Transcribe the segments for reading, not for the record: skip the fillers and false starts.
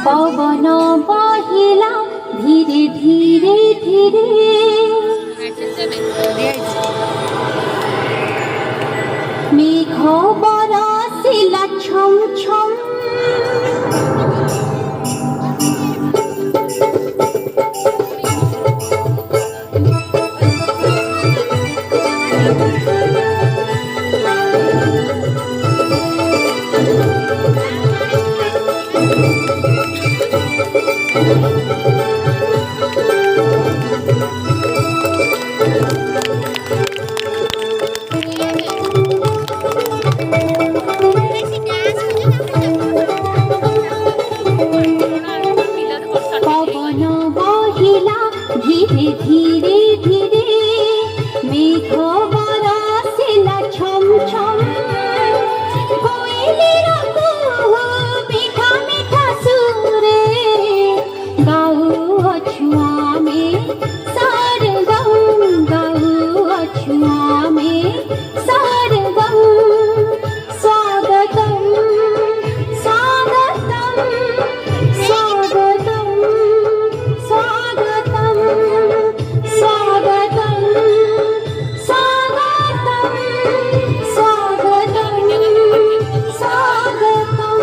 पवन बहिला धीरे धीरे धीरे मेघ बरसिला छम छम धीरे धीरे धीरे मेघ बरसिला छम छम कोयलीर कुहू मीठा मीठा सुरे गाउछु आमे सरगम गाउछु आमे सरगम स्वागतम स्वागतम स्वागतम स्वागतम स्वागतम स्वागतम स्वागतम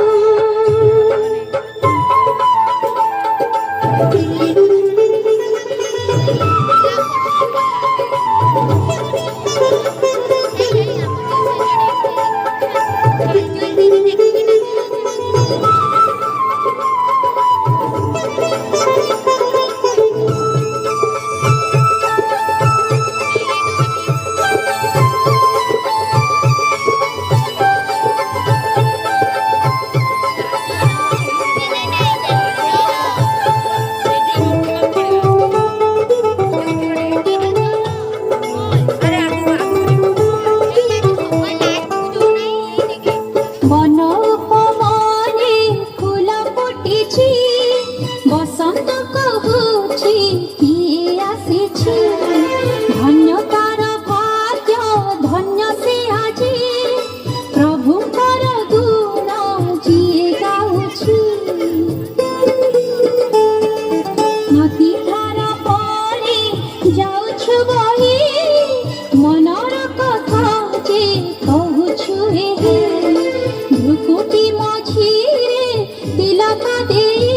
बन उपवने फूल फुटिछि बसंत कहुछि किए आसिछि